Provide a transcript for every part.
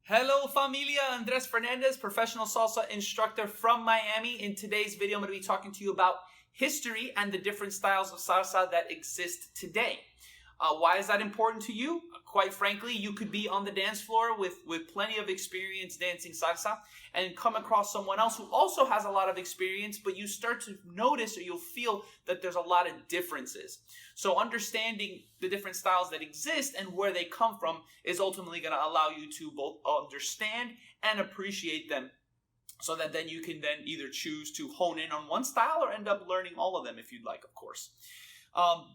Hello familia, Andres Fernandez, professional salsa instructor from Miami. In today's video, I'm going to be talking to you about history and the different styles of salsa that exist today. Why is that important to you? Quite frankly, you could be on the dance floor with plenty of experience dancing salsa and come across someone else who also has a lot of experience, but you start to notice or you'll feel that there's a lot of differences. So understanding the different styles that exist and where they come from is ultimately going to allow you to both understand and appreciate them, so that then you can then either choose to hone in on one style or end up learning all of them if you'd like, of course.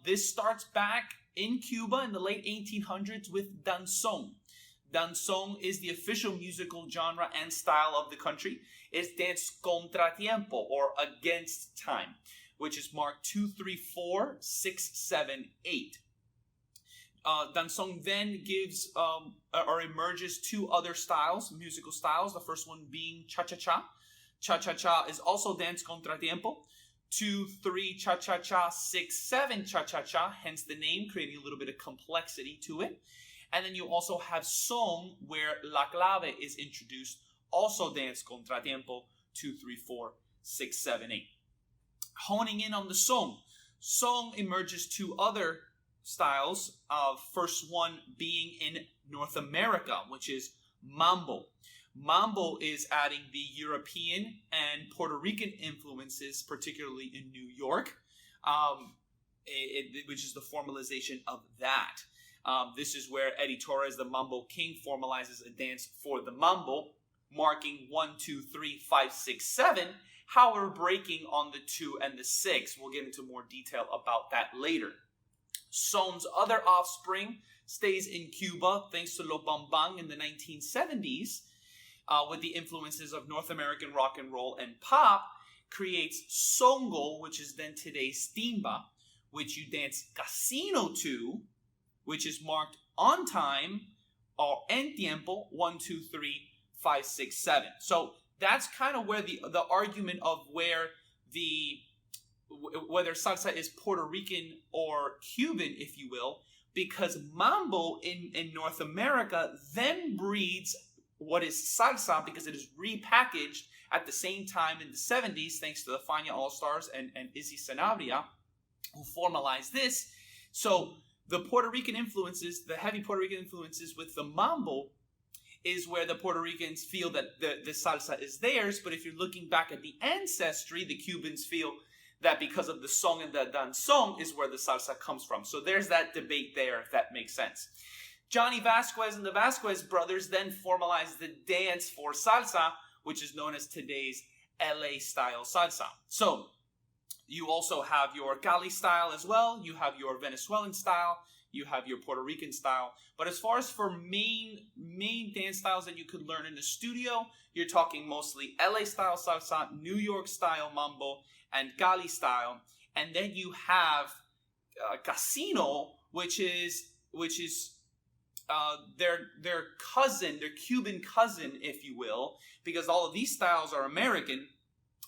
This starts back in Cuba in the late 1800s with danzón. Danzón is the official musical genre and style of the country. It's danced contratiempo, or against time, which is marked 2, 3, 4, 6, 7, 8. Danzón then gives or emerges two other styles, musical styles. The first one being cha-cha-cha. Cha-cha-cha is also danced contratiempo. 2, 3, cha-cha-cha, 6, 7, cha-cha-cha, hence the name, creating a little bit of complexity to it. And then you also have son, where la clave is introduced, also danced contratiempo, 2, 3, 4, 6, 7, 8. Honing in on the son. Son emerges two other styles, first one being in North America, which is mambo. Mambo is adding the European and Puerto Rican influences, particularly in New York, which is the formalization of that. This is where Eddie Torres, the Mambo King, formalizes a dance for the mambo, marking 1, 2, 3, 5, 6, 7. However, breaking on the 2 and the 6. We'll get into more detail about that later. Son's other offspring stays in Cuba thanks to Lo Bambang in the 1970s. With the influences of North American rock and roll and pop, creates songo, which is then today's timba, which you dance casino to, which is marked on time, or en tiempo, 1, 2, 3, 5, 6, 7. So that's kind of where the argument of whether salsa is Puerto Rican or Cuban, if you will, because mambo in North America then breeds what is salsa, because it is repackaged at the same time in the 70s, thanks to the Fania All-Stars and Izzy Sanabria, who formalized this. So the Puerto Rican influences, the heavy Puerto Rican influences with the mambo, is where the Puerto Ricans feel that the salsa is theirs. But if you're looking back at the ancestry, the Cubans feel that because of the song and the danzón is where the salsa comes from. So there's that debate there, if that makes sense. Johnny Vasquez and the Vasquez brothers then formalized the dance for salsa, which is known as today's LA style salsa. So you also have your Cali style as well. You have your Venezuelan style. You have your Puerto Rican style. But as far as for main dance styles that you could learn in the studio, you're talking mostly LA style salsa, New York style mambo, and Cali style. And then you have casino, which is their cousin, their Cuban cousin, if you will, because all of these styles are American,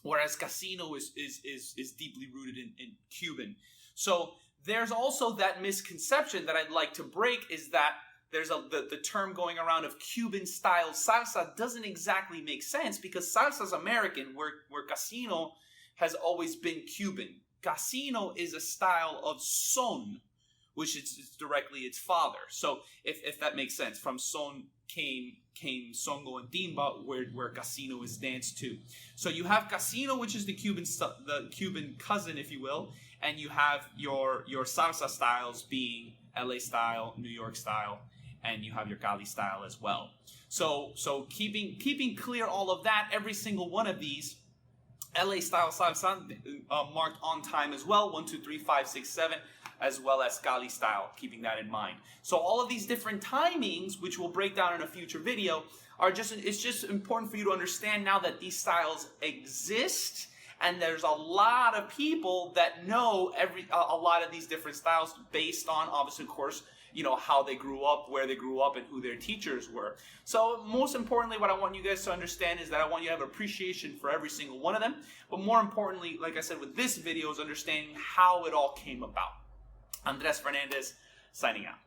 whereas casino is deeply rooted in Cuban. So there's also that misconception that I'd like to break, is that there's the term going around of Cuban style salsa doesn't exactly make sense, because salsa's American, where casino has always been Cuban. Casino is a style of son, which is directly its father. So if that makes sense, from son came songo and timba, where casino is danced to. So you have casino, which is the Cuban cousin, if you will, and you have your salsa styles being LA style, New York style, and you have your Cali style as well. So keeping clear all of that, every single one of these, LA style salsa marked on time as well, 1, 2, 3, 5, 6, 7. As well as Cali style, keeping that in mind. So all of these different timings, which we'll break down in a future video, it's just important for you to understand now that these styles exist, and there's a lot of people that know a lot of these different styles based on, obviously, of course, how they grew up, where they grew up, and who their teachers were. So most importantly, what I want you guys to understand is that I want you to have appreciation for every single one of them. But more importantly, like I said with this video, is understanding how it all came about. Andres Fernandez, signing out.